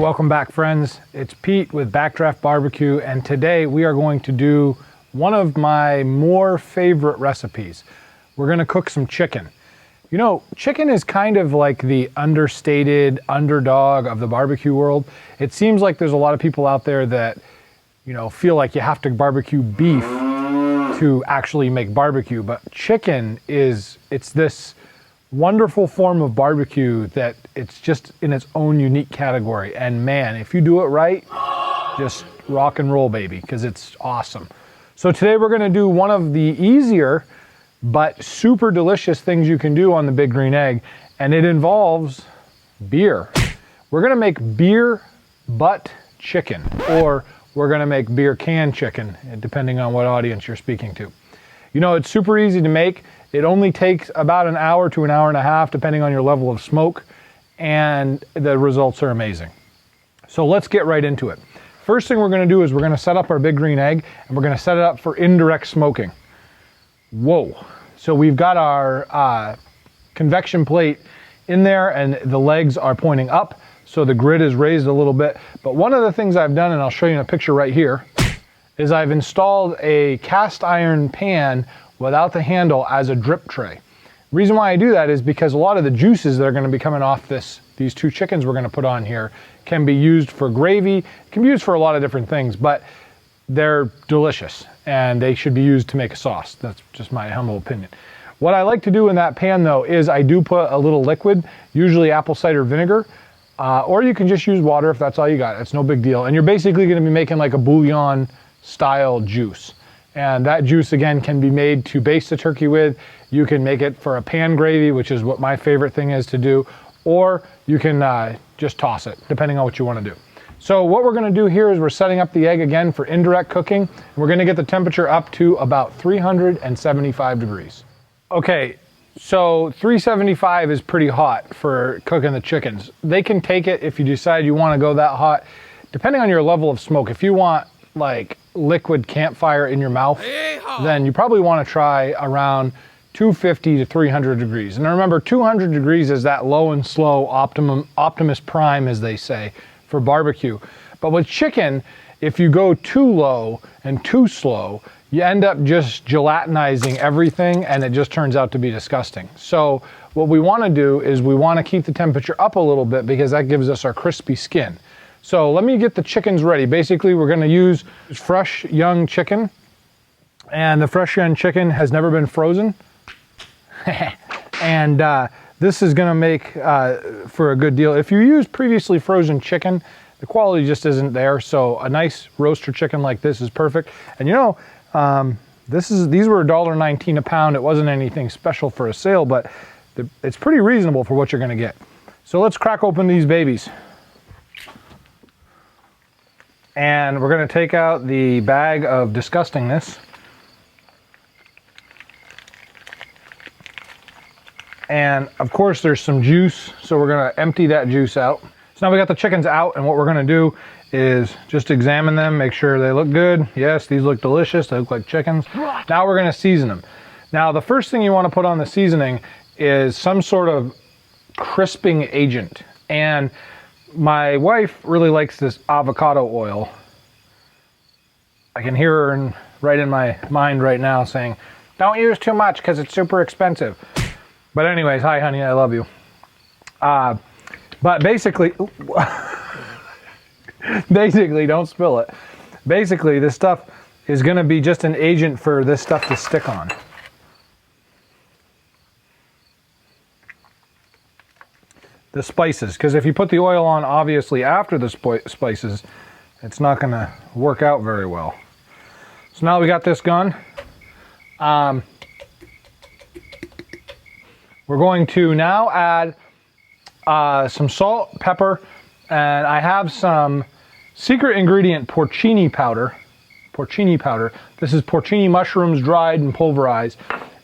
welcome back, friends. It's Pete with Backdraft Barbecue, and today we are going to do one of my more favorite recipes. We're gonna cook some chicken. You know, chicken is kind of like the understated underdog of the barbecue world. It seems like there's a lot of people out there that, you know, feel like you have to barbecue beef to actually make barbecue, but chicken it's this wonderful form of barbecue that it's just in its own unique category. And man, if you do it right, just rock and roll, baby, because it's awesome. So today we're gonna do one of the easier but super delicious things you can do on the Big Green Egg, and it involves beer. We're gonna make beer butt chicken, or we're gonna make beer can chicken, depending on what audience you're speaking to. You know, it's super easy to make. It only takes about an hour to an hour and a half, depending on your level of smoke, and the results are amazing. So let's get right into it. First thing we're gonna do is we're gonna set up our Big Green Egg, and we're gonna set it up for indirect smoking. Whoa. So we've got our convection plate in there, and the legs are pointing up, so the grid is raised a little bit. But one of the things I've done, and I'll show you in a picture right here, is I've installed a cast iron pan without the handle as a drip tray. The reason why I do that is because a lot of the juices that are gonna be coming off these two chickens we're gonna put on here can be used for gravy, can be used for a lot of different things, but they're delicious and they should be used to make a sauce. That's just my humble opinion. What I like to do in that pan though is I do put a little liquid, usually apple cider vinegar, or you can just use water if that's all you got. It's no big deal. And you're basically gonna be making like a bouillon style juice. And that juice, again, can be made to baste the turkey with. You can make it for a pan gravy, which is what my favorite thing is to do, or you can just toss it, depending on what you want to do. So what we're going to do here is we're setting up the egg again for indirect cooking. We're going to get the temperature up to about 375 degrees. Okay, so 375 is pretty hot for cooking the chickens. They can take it if you decide you want to go that hot, depending on your level of smoke. If you want like liquid campfire in your mouth, then you probably want to try around 250 to 300 degrees. And remember, 200 degrees is that low and slow Optimus Prime, as they say, for barbecue. But with chicken, if you go too low and too slow, you end up just gelatinizing everything, and it just turns out to be disgusting. So what we want to do is we want to keep the temperature up a little bit, because that gives us our crispy skin. So let me get the chickens ready. Basically, we're gonna use fresh young chicken, and the fresh young chicken has never been frozen. And this is gonna make for a good deal. If you use previously frozen chicken, the quality just isn't there. So a nice roaster chicken like this is perfect. And you know, these were $1.19 a pound. It wasn't anything special for a sale, but it's pretty reasonable for what you're gonna get. So let's crack open these babies. And we're gonna take out the bag of disgustingness. And of course there's some juice, so we're gonna empty that juice out. So now we got the chickens out, and what we're gonna do is just examine them, make sure they look good. Yes, these look delicious, they look like chickens. Now we're gonna season them. Now the first thing you wanna put on the seasoning is some sort of crisping agent. And my wife really likes this avocado oil. I can hear her right in my mind right now saying, don't use too much because it's super expensive. But anyways, hi honey, I love you. But basically, don't spill it. Basically, this stuff is gonna be just an agent for this stuff to stick on. The spices, because if you put the oil on obviously after the spices, it's not gonna work out very well. So now we got this going. We're going to now add some salt, pepper, and I have some secret ingredient porcini powder. This is porcini mushrooms, dried and pulverized,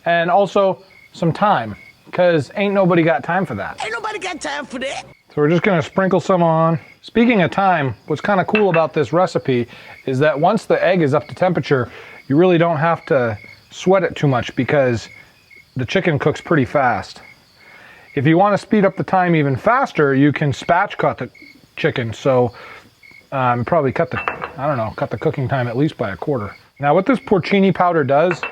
and also some thyme, because ain't nobody got time for that. Ain't nobody got time for that. So we're just gonna sprinkle some on. Speaking of thyme, what's kind of cool about this recipe is that once the egg is up to temperature, you really don't have to sweat it too much, because the chicken cooks pretty fast. If you want to speed up the time even faster, you can spatch cut chicken, so probably cut the cooking time at least by a quarter. Now what this porcini powder does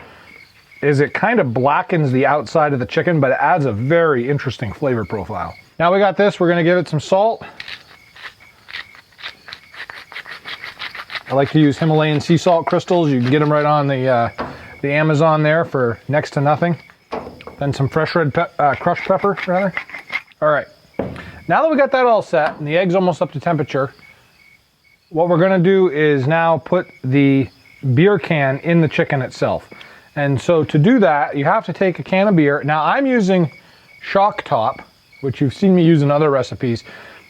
is it kind of blackens the outside of the chicken, but it adds a very interesting flavor profile. Now we got this, we're gonna give it some salt. I like to use Himalayan sea salt crystals. You can get them right on the Amazon there for next to nothing. Then some fresh red crushed pepper, rather. All right, now that we got that all set and the egg's almost up to temperature, what we're gonna do is now put the beer can in the chicken itself. And so to do that, you have to take a can of beer. Now I'm using Shock Top, which you've seen me use in other recipes.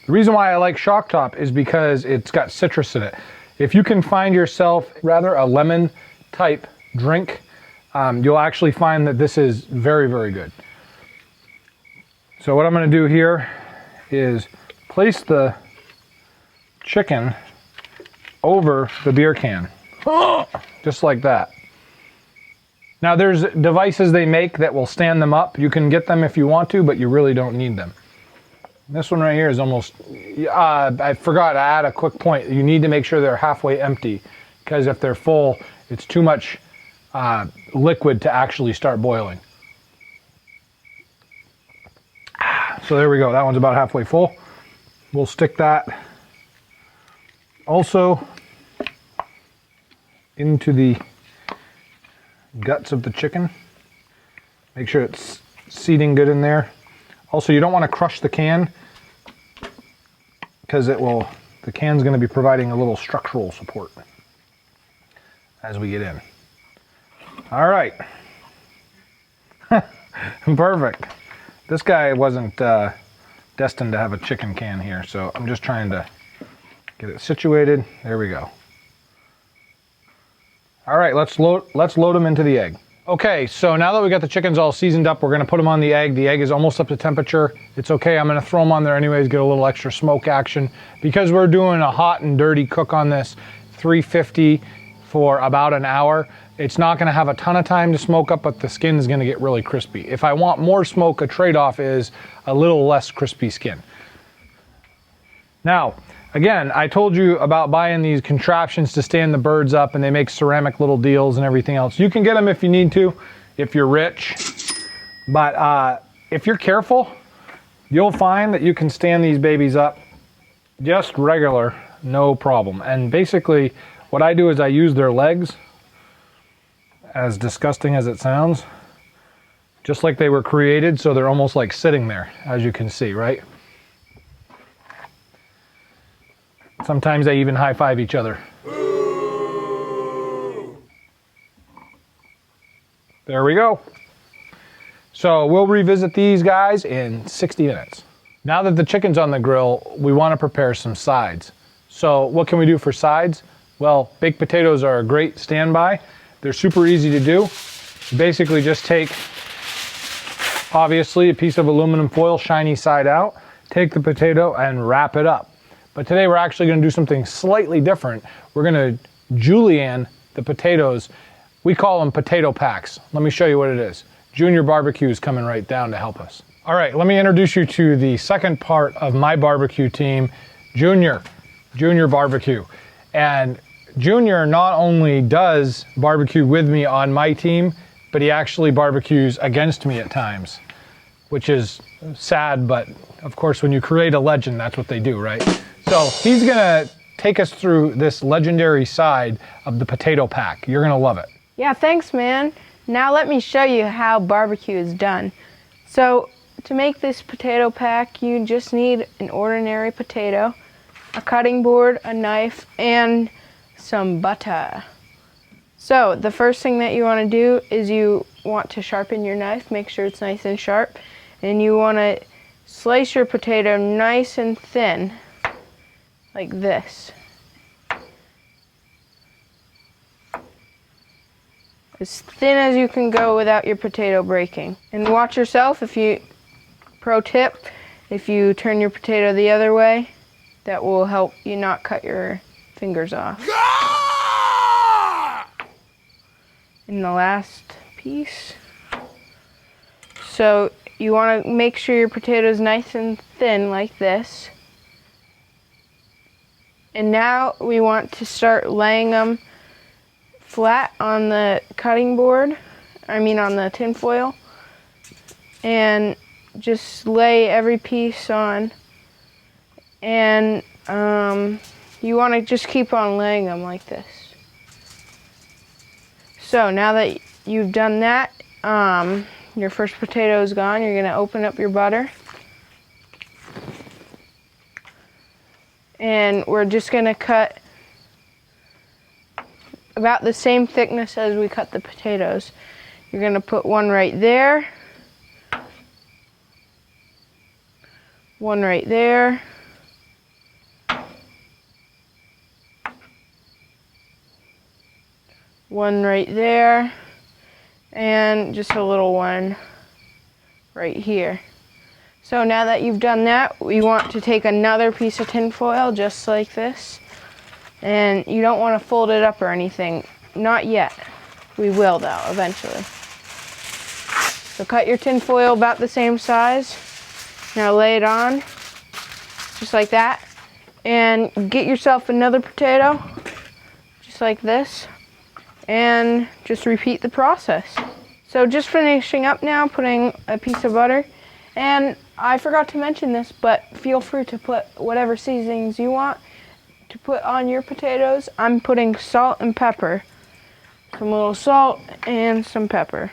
The reason why I like Shock Top is because it's got citrus in it. If you can find yourself rather a lemon type drink, you'll actually find that this is very, very good. So what I'm gonna do here is place the chicken over the beer can, just like that. Now there's devices they make that will stand them up. You can get them if you want to, but you really don't need them. This one right here is almost, I forgot to add a quick point. You need to make sure they're halfway empty, because if they're full, it's too much liquid to actually start boiling. So there we go, that one's about halfway full. We'll stick that also into the guts of the chicken. Make sure it's seating good in there. Also, you don't want to crush the can, because the can's going to be providing a little structural support as we get in. All right. Perfect. This guy wasn't destined to have a chicken can here, so I'm just trying to get it situated. There we go. All right, let's load them into the egg. Okay, so now that we got the chickens all seasoned up, we're gonna put them on the egg. The egg is almost up to temperature. It's okay, I'm gonna throw them on there anyways, get a little extra smoke action. Because we're doing a hot and dirty cook on this, 350 for about an hour, it's not gonna have a ton of time to smoke up, but the skin is gonna get really crispy. If I want more smoke, a trade-off is a little less crispy skin. Now, again, I told you about buying these contraptions to stand the birds up, and they make ceramic little deals and everything else. You can get them if you need to, if you're rich. But if you're careful, you'll find that you can stand these babies up just regular, no problem. And basically, what I do is I use their legs, as disgusting as it sounds, just like they were created, so they're almost like sitting there, as you can see, right? Sometimes they even high-five each other. There we go. So we'll revisit these guys in 60 minutes. Now that the chicken's on the grill, we want to prepare some sides. So what can we do for sides? Well, baked potatoes are a great standby. They're super easy to do. You basically just take, obviously, a piece of aluminum foil, shiny side out, take the potato and wrap it up. But today we're actually going to do something slightly different. We're going to julienne the potatoes. We call them potato packs. Let me show you what it is. Junior Barbecue is coming right down to help us. All right, let me introduce you to the second part of my barbecue team, Junior Barbecue. And Junior not only does barbecue with me on my team, but he actually barbecues against me at times, which is sad, but of course when you create a legend, that's what they do, right? So he's gonna take us through this legendary side of the potato pack. You're gonna love it. Yeah, thanks, man. Now let me show you how barbecue is done. So to make this potato pack, you just need an ordinary potato, a cutting board, a knife, and some butter. So the first thing that you want to do is you want to sharpen your knife, make sure it's nice and sharp, and you want to slice your potato nice and thin, like this. As thin as you can go without your potato breaking. And watch yourself, pro tip, if you turn your potato the other way, that will help you not cut your fingers off. And the last piece. So you want to make sure your potato is nice and thin like this. And now we want to start laying them flat on the cutting board, on the tin foil, and just lay every piece on. And you want to just keep on laying them like this. So now that you've done that, your first potato is gone. You're going to open up your butter. And we're just going to cut about the same thickness as we cut the potatoes. You're going to put one right there, one right there, one right there, and just a little one right here. So now that you've done that, we want to take another piece of tin foil just like this. And you don't want to fold it up or anything. Not yet. We will though, eventually. So cut your tin foil about the same size. Now lay it on, just like that. And get yourself another potato, just like this. And just repeat the process. So just finishing up now, putting a piece of butter. And I forgot to mention this, but feel free to put whatever seasonings you want to put on your potatoes. I'm putting salt and pepper. Some little salt and some pepper.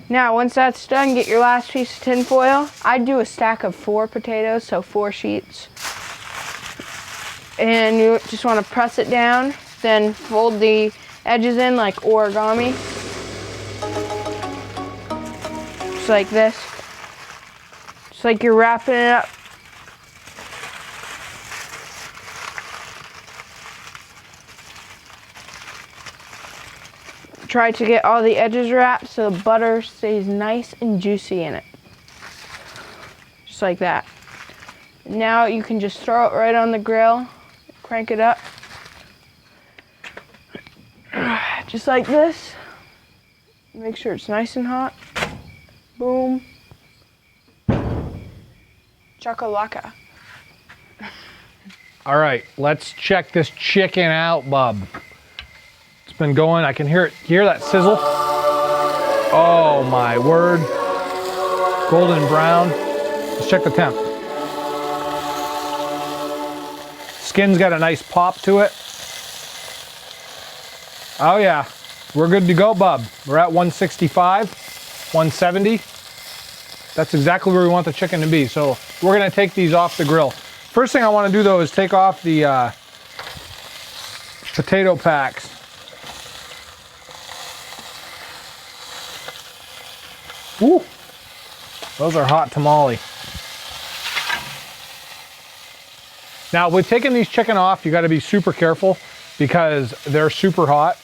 Now, once that's done, get your last piece of tin foil. I do a stack of 4 potatoes, so 4 sheets. And you just want to press it down, then fold the edges in like origami. Just like this. Just like you're wrapping it up. Try to get all the edges wrapped so the butter stays nice and juicy in it. Just like that. Now you can just throw it right on the grill, crank it up. Just like this. Make sure it's nice and hot. Boom. Chakalaka. All right, let's check this chicken out, bub. It's been going, I can hear it. Hear that sizzle? Oh my word. Golden brown. Let's check the temp. Skin's got a nice pop to it. Oh yeah, we're good to go, bub. We're at 165, 170. That's exactly where we want the chicken to be. So we're gonna take these off the grill. First thing I wanna do though is take off the potato packs. Ooh, those are hot tamale. Now with taking these chicken off, you gotta be super careful because they're super hot.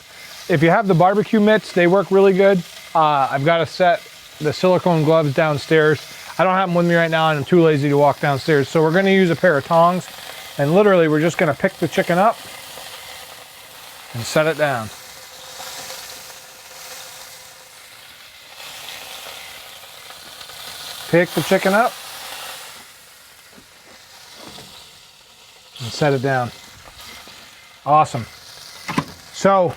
If you have the barbecue mitts, they work really good. I've got to set the silicone gloves downstairs. I don't have them with me right now and I'm too lazy to walk downstairs. So we're gonna use a pair of tongs and literally we're just gonna pick the chicken up and set it down. Pick the chicken up and set it down. Awesome. So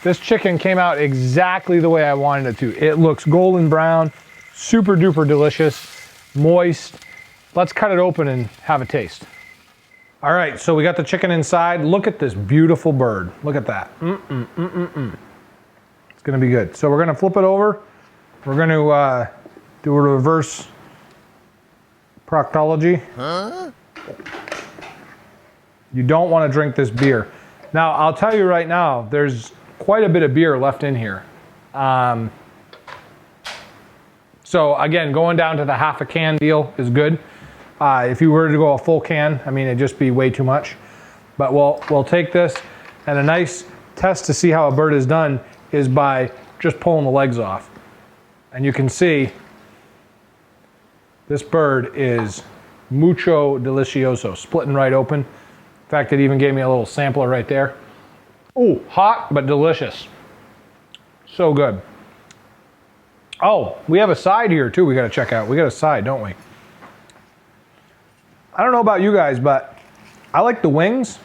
this chicken came out exactly the way I wanted it to. It looks golden brown, super duper delicious, moist. Let's cut it open and have a taste. All right, so we got the chicken inside. Look at this beautiful bird. Look at that. It's gonna be good. So we're gonna flip it over. We're gonna do a reverse proctology. Huh? You don't wanna drink this beer. Now, I'll tell you right now, there's quite a bit of beer left in here. So again, going down to the half a can deal is good. If you were to go a full can, I mean, it'd just be way too much. But we'll take this, and a nice test to see how a bird is done is by just pulling the legs off. And you can see this bird is mucho delicioso, splitting right open. In fact, it even gave me a little sampler right there. Ooh, hot but delicious. So good. Oh, we have a side here too we gotta check out. We got a side, don't we? I don't know about you guys, but I like the wings,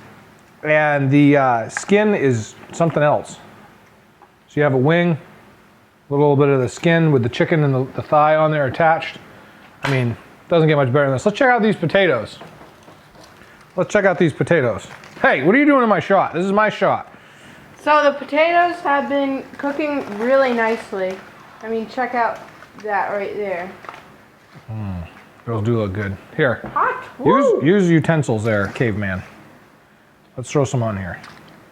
and the skin is something else. So you have a wing, a little bit of the skin with the chicken and the thigh on there attached. I mean, doesn't get much better than this. Let's check out these potatoes. Let's check out these potatoes. Hey, what are you doing in my shot? This is my shot. So the potatoes have been cooking really nicely. I mean, check out that right there. Those do look good. Here, Hot. Woo! use utensils there, caveman. Let's throw some on here.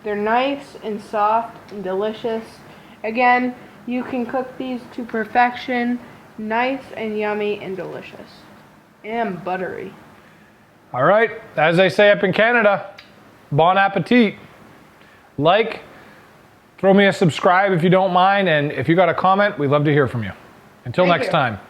They're nice and soft and delicious. Again, you can cook these to perfection. Nice and yummy and delicious. And buttery. All right, as they say up in Canada, bon appetit. Like, throw me a subscribe if you don't mind, and if you got a comment, we'd love to hear from you. Until Thank next you. time.